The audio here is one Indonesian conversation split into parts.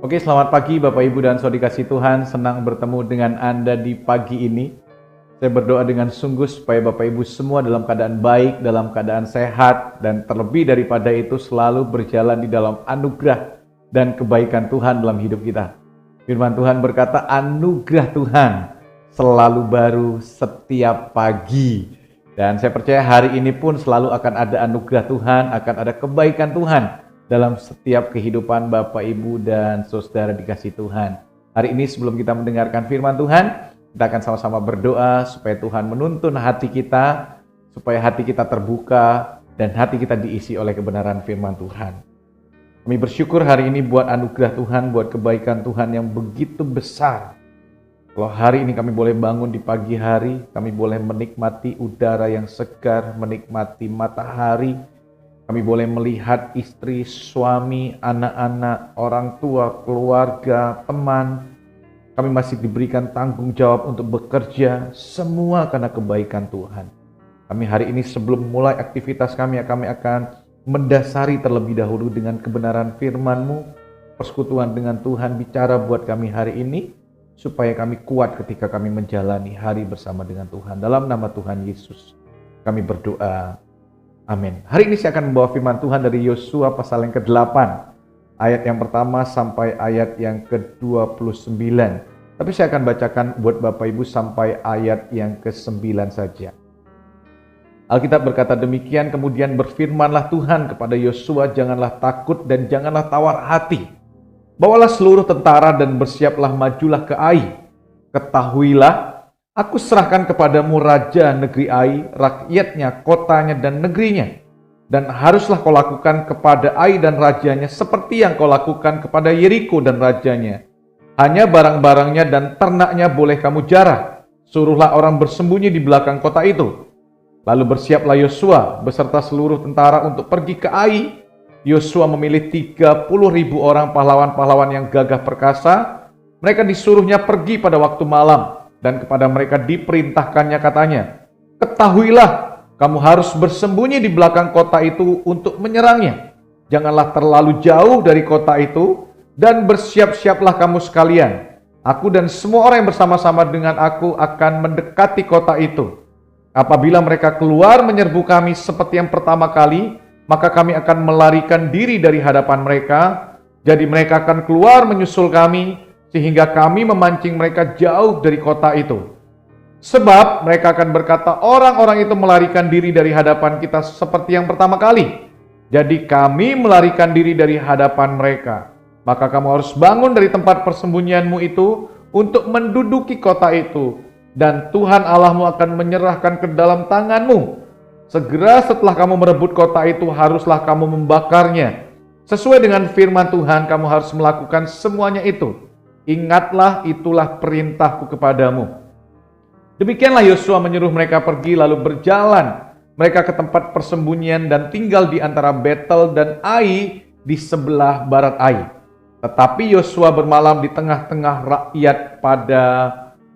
Oke, selamat pagi Bapak Ibu dan Saudara dikasih Tuhan. Senang bertemu dengan Anda di pagi ini. Saya berdoa dengan sungguh supaya Bapak Ibu semua dalam keadaan baik, dalam keadaan sehat, dan terlebih daripada itu selalu berjalan di dalam anugerah dan kebaikan Tuhan dalam hidup kita. Firman Tuhan berkata, anugerah Tuhan selalu baru setiap pagi. Dan saya percaya hari ini pun selalu akan ada anugerah Tuhan, akan ada kebaikan Tuhan dalam setiap kehidupan Bapak, Ibu, dan Saudara dikasih Tuhan. Hari ini sebelum kita mendengarkan firman Tuhan, kita akan sama-sama berdoa supaya Tuhan menuntun hati kita, supaya hati kita terbuka, dan hati kita diisi oleh kebenaran firman Tuhan. Kami bersyukur hari ini buat anugerah Tuhan, buat kebaikan Tuhan yang begitu besar. Kalau hari ini kami boleh bangun di pagi hari, kami boleh menikmati udara yang segar, menikmati matahari, kami boleh melihat istri, suami, anak-anak, orang tua, keluarga, teman. Kami masih diberikan tanggung jawab untuk bekerja, semua karena kebaikan Tuhan. Kami hari ini sebelum mulai aktivitas kami akan mendasari terlebih dahulu dengan kebenaran firman-Mu. Persekutuan dengan Tuhan bicara buat kami hari ini, supaya kami kuat ketika kami menjalani hari bersama dengan Tuhan. Dalam nama Tuhan Yesus, kami berdoa. Amin. Hari ini saya akan membawa firman Tuhan dari Yosua pasal yang ke-8. Ayat yang pertama sampai ayat yang ke-29. Tapi saya akan bacakan buat Bapak Ibu sampai ayat yang ke-9 saja. Alkitab berkata demikian, kemudian berfirmanlah Tuhan kepada Yosua, janganlah takut dan janganlah tawar hati. Bawalah seluruh tentara dan bersiaplah majulah ke Ai. Ketahuilah, aku serahkan kepadamu raja negeri Ai, rakyatnya, kotanya, dan negerinya. Dan haruslah kau lakukan kepada Ai dan rajanya seperti yang kau lakukan kepada Yeriko dan rajanya. Hanya barang-barangnya dan ternaknya boleh kamu jarah. Suruhlah orang bersembunyi di belakang kota itu. Lalu bersiaplah Yosua beserta seluruh tentara untuk pergi ke Ai. Yosua memilih 30.000 orang pahlawan-pahlawan yang gagah perkasa. Mereka disuruhnya pergi pada waktu malam. Dan kepada mereka diperintahkannya katanya, ketahuilah kamu harus bersembunyi di belakang kota itu untuk menyerangnya. Janganlah terlalu jauh dari kota itu dan bersiap-siaplah kamu sekalian. Aku dan semua orang yang bersama-sama dengan aku akan mendekati kota itu. Apabila mereka keluar menyerbu kami seperti yang pertama kali, maka kami akan melarikan diri dari hadapan mereka. Jadi mereka akan keluar menyusul kami, sehingga kami memancing mereka jauh dari kota itu. Sebab mereka akan berkata, orang-orang itu melarikan diri dari hadapan kita seperti yang pertama kali. Jadi kami melarikan diri dari hadapan mereka. Maka kamu harus bangun dari tempat persembunyianmu itu untuk menduduki kota itu. Dan Tuhan Allahmu akan menyerahkan ke dalam tanganmu. Segera setelah kamu merebut kota itu, haruslah kamu membakarnya. Sesuai dengan firman Tuhan, kamu harus melakukan semuanya itu. Ingatlah, itulah perintahku kepadamu. Demikianlah Yosua menyuruh mereka pergi lalu berjalan mereka ke tempat persembunyian dan tinggal di antara Betel dan Ai di sebelah barat Ai. Tetapi Yosua bermalam di tengah-tengah rakyat pada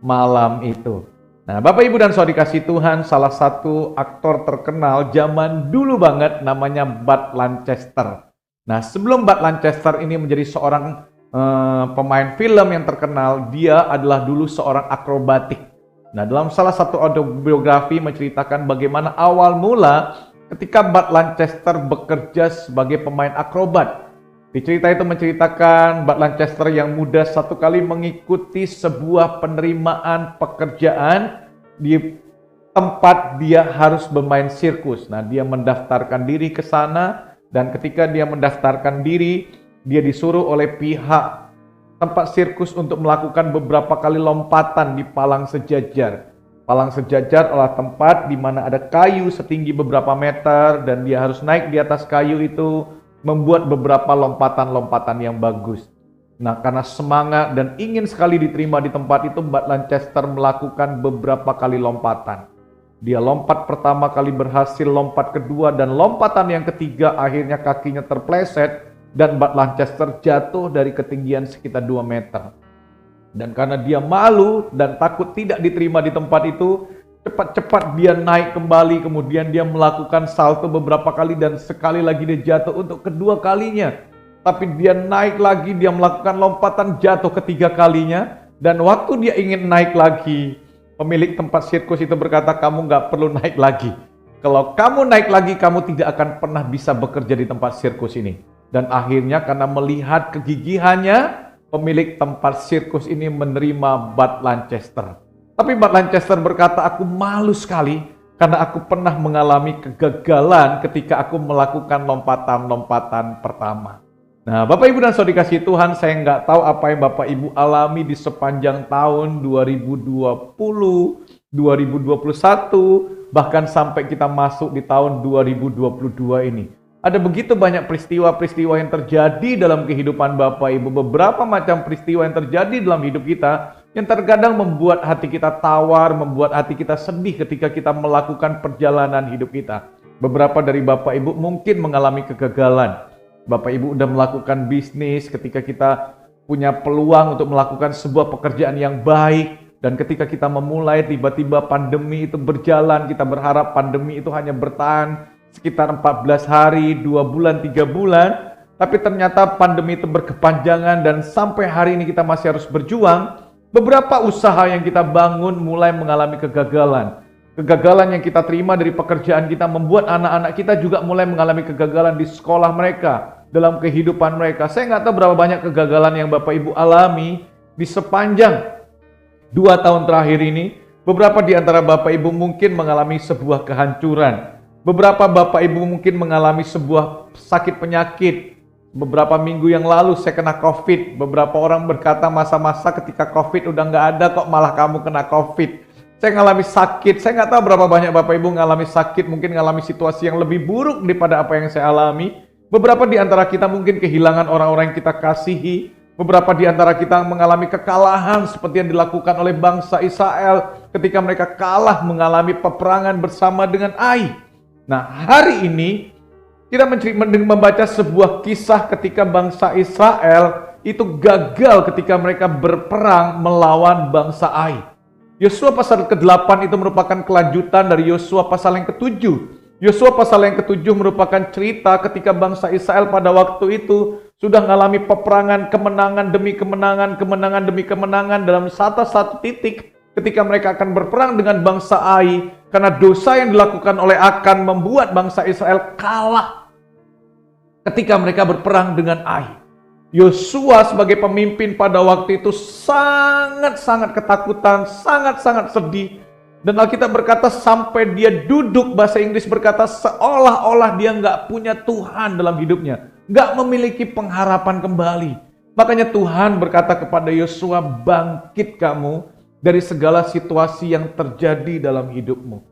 malam itu. Nah, Bapak Ibu dan Saudara dikasih Tuhan, salah satu aktor terkenal zaman dulu banget namanya Bud Lancaster. Nah, sebelum Bud Lancaster ini menjadi seorang pemain film yang terkenal, dia adalah dulu seorang akrobatik. Nah, dalam salah satu autobiografi menceritakan bagaimana awal mula ketika Bud Lancaster bekerja sebagai pemain akrobat. Di cerita itu menceritakan Bud Lancaster yang muda satu kali mengikuti sebuah penerimaan pekerjaan di tempat dia harus bermain sirkus. Nah, dia mendaftarkan diri ke sana, dan ketika dia mendaftarkan diri, dia disuruh oleh pihak tempat sirkus untuk melakukan beberapa kali lompatan di palang sejajar. Palang sejajar adalah tempat di mana ada kayu setinggi beberapa meter dan dia harus naik di atas kayu itu membuat beberapa lompatan-lompatan yang bagus. Nah, karena semangat dan ingin sekali diterima di tempat itu, Bud Lancaster melakukan beberapa kali lompatan. Dia lompat pertama kali berhasil, lompat kedua, dan lompatan yang ketiga akhirnya kakinya terpleset dan Bud Lancaster jatuh dari ketinggian sekitar 2 meter. Dan karena dia malu dan takut tidak diterima di tempat itu, cepat-cepat dia naik kembali, kemudian dia melakukan salto beberapa kali dan sekali lagi dia jatuh untuk kedua kalinya. tapi dia naik lagi, dia melakukan lompatan jatuh ketiga kalinya, dan waktu dia ingin naik lagi, pemilik tempat sirkus itu berkata, kamu nggak perlu naik lagi. Kalau kamu naik lagi, kamu tidak akan pernah bisa bekerja di tempat sirkus ini. Dan akhirnya karena melihat kegigihannya, pemilik tempat sirkus ini menerima Bud Lancaster. Tapi Bud Lancaster berkata, aku malu sekali karena aku pernah mengalami kegagalan ketika aku melakukan lompatan-lompatan pertama. Nah, Bapak Ibu dan Saudara dikasihi Tuhan, saya nggak tahu apa yang Bapak Ibu alami di sepanjang tahun 2020, 2021, bahkan sampai kita masuk di tahun 2022 ini. Ada begitu banyak peristiwa-peristiwa yang terjadi dalam kehidupan Bapak Ibu. Beberapa macam peristiwa yang terjadi dalam hidup kita yang terkadang membuat hati kita tawar, membuat hati kita sedih ketika kita melakukan perjalanan hidup kita. Beberapa dari Bapak Ibu mungkin mengalami kegagalan. Bapak Ibu udah melakukan bisnis ketika kita punya peluang untuk melakukan sebuah pekerjaan yang baik. Dan ketika kita memulai, tiba-tiba pandemi itu berjalan. Kita berharap pandemi itu hanya bertahan sekitar 14 hari, 2 bulan, 3 bulan. Tapi ternyata pandemi itu berkepanjangan dan sampai hari ini kita masih harus berjuang. Beberapa usaha yang kita bangun mulai mengalami kegagalan. Kegagalan yang kita terima dari pekerjaan kita membuat anak-anak kita juga mulai mengalami kegagalan di sekolah mereka, dalam kehidupan mereka. Saya nggak tahu berapa banyak kegagalan yang Bapak Ibu alami di sepanjang 2 tahun terakhir ini. Beberapa di antara Bapak Ibu mungkin mengalami sebuah kehancuran. Beberapa Bapak Ibu mungkin mengalami sebuah sakit penyakit. Beberapa minggu yang lalu saya kena COVID. Beberapa orang berkata masa-masa ketika COVID udah nggak ada kok malah kamu kena COVID. Saya ngalami sakit. Saya nggak tahu berapa banyak Bapak Ibu ngalami sakit. Mungkin ngalami situasi yang lebih buruk daripada apa yang saya alami. Beberapa di antara kita mungkin kehilangan orang-orang yang kita kasihi. Beberapa di antara kita mengalami kekalahan seperti yang dilakukan oleh bangsa Israel ketika mereka kalah mengalami peperangan bersama dengan Ai. Nah, hari ini kita membaca sebuah kisah ketika bangsa Israel itu gagal ketika mereka berperang melawan bangsa Ai. Yosua pasal ke-8 itu merupakan kelanjutan dari Yosua pasal yang ke-7. Yosua pasal yang ke-7 merupakan cerita ketika bangsa Israel pada waktu itu sudah mengalami peperangan, kemenangan demi kemenangan, kemenangan demi kemenangan dalam satu titik ketika mereka akan berperang dengan bangsa Ai. Karena dosa yang dilakukan oleh Akan membuat bangsa Israel kalah ketika mereka berperang dengan Ai. Yosua sebagai pemimpin pada waktu itu sangat-sangat ketakutan, sangat-sangat sedih. Dan Alkitab berkata sampai dia duduk, bahasa Inggris berkata seolah-olah dia nggak punya Tuhan dalam hidupnya. Nggak memiliki pengharapan kembali. Makanya Tuhan berkata kepada Yosua, bangkit kamu dari segala situasi yang terjadi dalam hidupmu.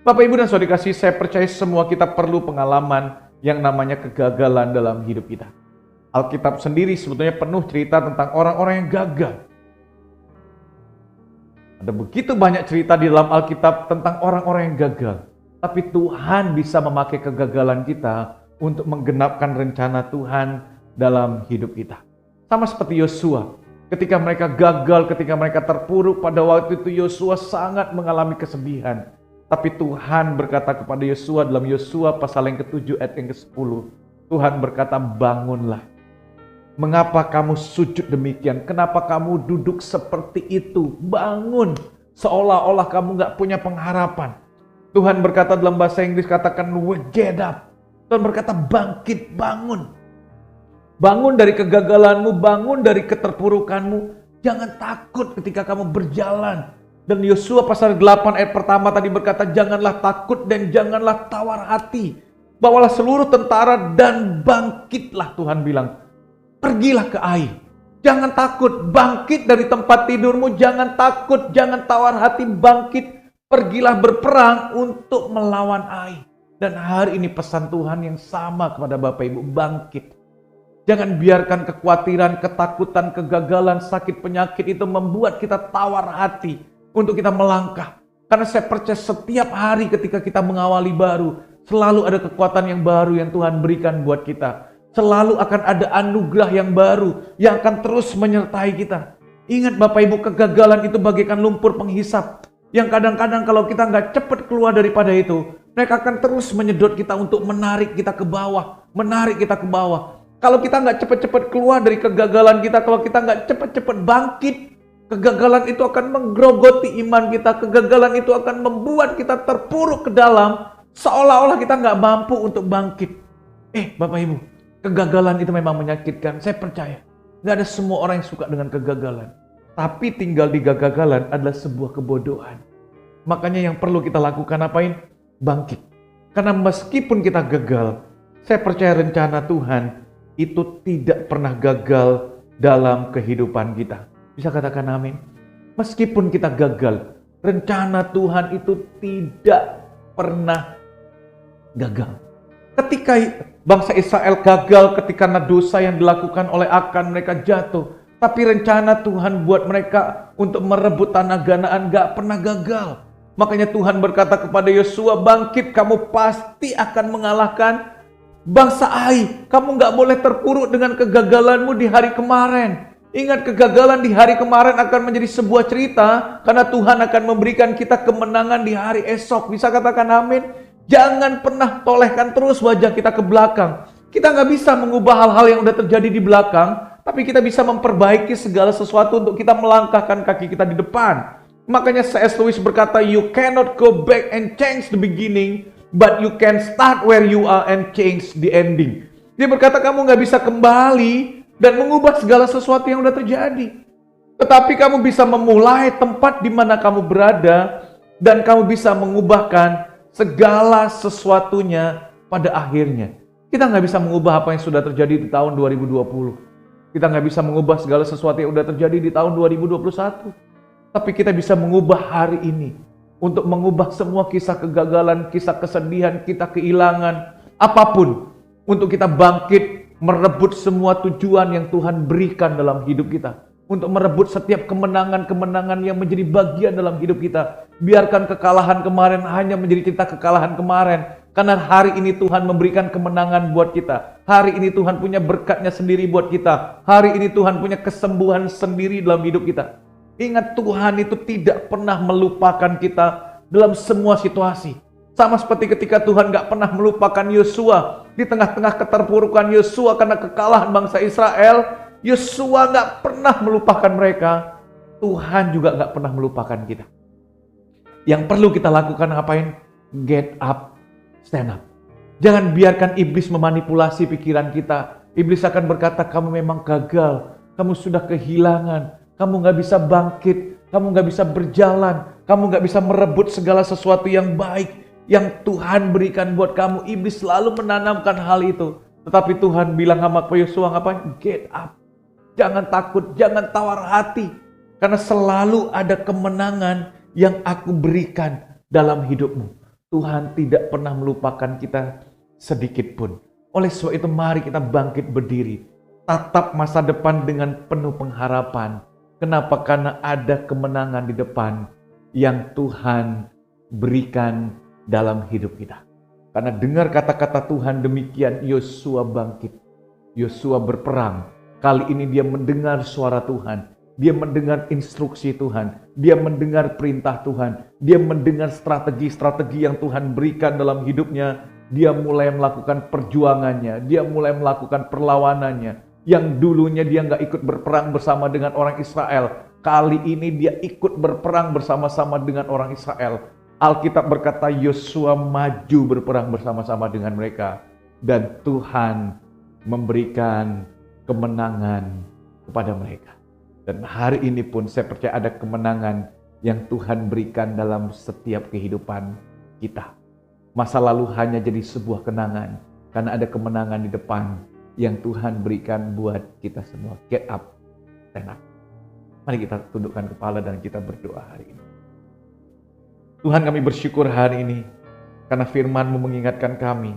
Bapak Ibu dan Saudara kasih, saya percaya semua kita perlu pengalaman yang namanya kegagalan dalam hidup kita. Alkitab sendiri sebetulnya penuh cerita tentang orang-orang yang gagal. Ada begitu banyak cerita di dalam Alkitab tentang orang-orang yang gagal. Tapi Tuhan bisa memakai kegagalan kita untuk menggenapkan rencana Tuhan dalam hidup kita. Sama seperti Yosua. Ketika mereka gagal, ketika mereka terpuruk, pada waktu itu Yosua sangat mengalami kesedihan. Tapi Tuhan berkata kepada Yosua dalam Yosua pasal yang ke-7 ayat yang ke-10. Tuhan berkata, bangunlah. Mengapa kamu sujud demikian? Kenapa kamu duduk seperti itu? Bangun. Seolah-olah kamu gak punya pengharapan. Tuhan berkata dalam bahasa Inggris, katakan get up. Tuhan berkata bangkit, bangun. Bangun dari kegagalanmu, bangun dari keterpurukanmu. Jangan takut ketika kamu berjalan. Dan Yosua pasal 8 ayat pertama tadi berkata, janganlah takut dan janganlah tawar hati. Bawalah seluruh tentara dan bangkitlah, Tuhan bilang. Pergilah ke Ai. Jangan takut, bangkit dari tempat tidurmu. Jangan takut, jangan tawar hati, bangkit. Pergilah berperang untuk melawan Ai. Dan hari ini pesan Tuhan yang sama kepada Bapak Ibu, bangkit. Jangan biarkan kekhawatiran, ketakutan, kegagalan, sakit, penyakit itu membuat kita tawar hati untuk kita melangkah. Karena saya percaya setiap hari ketika kita mengawali baru, selalu ada kekuatan yang baru yang Tuhan berikan buat kita. Selalu akan ada anugerah yang baru yang akan terus menyertai kita. Ingat Bapak Ibu, kegagalan itu bagaikan lumpur penghisap. Yang kadang-kadang kalau kita nggak cepat keluar daripada itu, mereka akan terus menyedot kita untuk menarik kita ke bawah. Menarik kita ke bawah. Kalau kita nggak cepat-cepat keluar dari kegagalan kita, kalau kita nggak cepat-cepat bangkit, kegagalan itu akan menggerogoti iman kita. Kegagalan itu akan membuat kita terpuruk ke dalam, seolah-olah kita nggak mampu untuk bangkit. Bapak Ibu, kegagalan itu memang menyakitkan. Saya percaya, nggak ada semua orang yang suka dengan kegagalan. Tapi tinggal di kegagalan adalah sebuah kebodohan. Makanya yang perlu kita lakukan apain? Bangkit. Karena meskipun kita gagal, saya percaya rencana Tuhan itu tidak pernah gagal dalam kehidupan kita. Bisa katakan amin? Meskipun kita gagal, rencana Tuhan itu tidak pernah gagal. Ketika bangsa Israel gagal ketika dosa yang dilakukan oleh Akan, mereka jatuh. Tapi rencana Tuhan buat mereka untuk merebut tanah Kanaan gak pernah gagal. Makanya Tuhan berkata kepada Yosua, bangkit, kamu pasti akan mengalahkan bangsa Ai. Kamu gak boleh terpuruk dengan kegagalanmu di hari kemarin. Ingat, kegagalan di hari kemarin akan menjadi sebuah cerita, karena Tuhan akan memberikan kita kemenangan di hari esok. Bisa katakan amin? Jangan pernah tolehkan terus wajah kita ke belakang. Kita nggak bisa mengubah hal-hal yang udah terjadi di belakang, tapi kita bisa memperbaiki segala sesuatu untuk kita melangkahkan kaki kita di depan. Makanya C.S. Lewis berkata, you cannot go back and change the beginning, but you can start where you are and change the ending. Dia berkata, kamu nggak bisa kembali dan mengubah segala sesuatu yang udah terjadi. Tetapi kamu bisa memulai tempat di mana kamu berada, dan kamu bisa mengubahkan segala sesuatunya pada akhirnya. Kita nggak bisa mengubah apa yang sudah terjadi di tahun 2020. Kita nggak bisa mengubah segala sesuatu yang sudah terjadi di tahun 2021. Tapi kita bisa mengubah hari ini. Untuk mengubah semua kisah kegagalan, kisah kesedihan, kita kehilangan, apapun. Untuk kita bangkit, merebut semua tujuan yang Tuhan berikan dalam hidup kita. Untuk merebut setiap kemenangan-kemenangan yang menjadi bagian dalam hidup kita. Biarkan kekalahan kemarin hanya menjadi cerita kekalahan kemarin. Karena hari ini Tuhan memberikan kemenangan buat kita. Hari ini Tuhan punya berkatnya sendiri buat kita. Hari ini Tuhan punya kesembuhan sendiri dalam hidup kita. Ingat, Tuhan itu tidak pernah melupakan kita dalam semua situasi. Sama seperti ketika Tuhan gak pernah melupakan Yosua. Di tengah-tengah keterpurukan Yosua karena kekalahan bangsa Israel, Yosua gak pernah melupakan mereka. Tuhan juga gak pernah melupakan kita. Yang perlu kita lakukan ngapain? Get up, stand up. Jangan biarkan iblis memanipulasi pikiran kita. Iblis akan berkata, kamu memang gagal. Kamu sudah kehilangan. Kamu gak bisa bangkit. Kamu gak bisa berjalan. Kamu gak bisa merebut segala sesuatu yang baik yang Tuhan berikan buat kamu. Iblis selalu menanamkan hal itu. Tetapi Tuhan bilang sama Yosua, ngapain? Get up. Jangan takut, jangan tawar hati. Karena selalu ada kemenangan yang aku berikan dalam hidupmu. Tuhan tidak pernah melupakan kita sedikit pun. Oleh sebab itu mari kita bangkit berdiri. Tatap masa depan dengan penuh pengharapan. Kenapa? Karena ada kemenangan di depan yang Tuhan berikan dalam hidup kita. Karena dengar kata-kata Tuhan demikian, Yosua bangkit. Yosua berperang. Kali ini dia mendengar suara Tuhan. Dia mendengar instruksi Tuhan. Dia mendengar perintah Tuhan. Dia mendengar strategi-strategi yang Tuhan berikan dalam hidupnya. Dia mulai melakukan perjuangannya. Dia mulai melakukan perlawanannya. Yang dulunya dia nggak ikut berperang bersama dengan orang Israel. Kali ini dia ikut berperang bersama-sama dengan orang Israel. Alkitab berkata Yosua maju berperang bersama-sama dengan mereka. Dan Tuhan memberikan kemenangan kepada mereka. Dan hari ini pun saya percaya ada kemenangan yang Tuhan berikan dalam setiap kehidupan kita. Masa lalu hanya jadi sebuah kenangan. Karena ada kemenangan di depan yang Tuhan berikan buat kita semua. Get up, stand up. Mari kita tundukkan kepala dan kita berdoa hari ini. Tuhan, kami bersyukur hari ini karena firman-Mu mengingatkan kami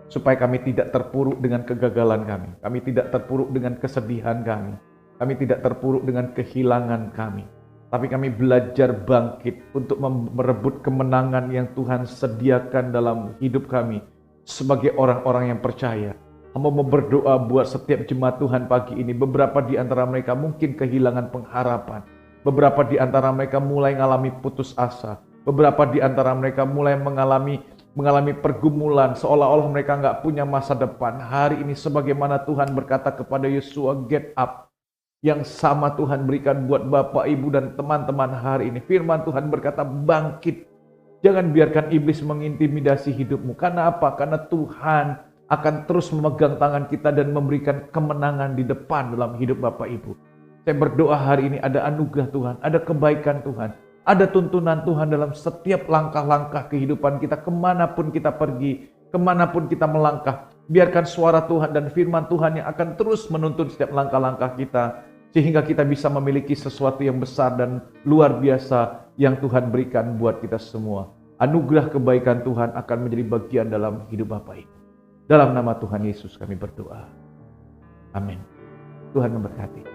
supaya kami tidak terpuruk dengan kegagalan kami. Kami tidak terpuruk dengan kesedihan kami. Kami tidak terpuruk dengan kehilangan kami. Tapi kami belajar bangkit untuk merebut kemenangan yang Tuhan sediakan dalam hidup kami sebagai orang-orang yang percaya. Hamba mau berdoa buat setiap jemaat Tuhan pagi ini. Beberapa di antara mereka mungkin kehilangan pengharapan. Beberapa di antara mereka mulai mengalami putus asa. Beberapa di antara mereka mulai mengalami mengalami pergumulan, seolah-olah mereka nggak punya masa depan. Hari ini sebagaimana Tuhan berkata kepada Yosua, get up. Yang sama Tuhan berikan buat Bapak, Ibu, dan teman-teman hari ini. Firman Tuhan berkata, bangkit. Jangan biarkan iblis mengintimidasi hidupmu. Karena apa? Karena Tuhan akan terus memegang tangan kita dan memberikan kemenangan di depan dalam hidup Bapak, Ibu. Saya berdoa hari ini ada anugerah Tuhan, ada kebaikan Tuhan, ada tuntunan Tuhan dalam setiap langkah-langkah kehidupan kita, kemanapun kita pergi, kemanapun kita melangkah. Biarkan suara Tuhan dan firman Tuhan yang akan terus menuntun setiap langkah-langkah kita, sehingga kita bisa memiliki sesuatu yang besar dan luar biasa yang Tuhan berikan buat kita semua. Anugerah kebaikan Tuhan akan menjadi bagian dalam hidup Bapak, Ibu. Dalam nama Tuhan Yesus kami berdoa. Amin. Tuhan memberkati.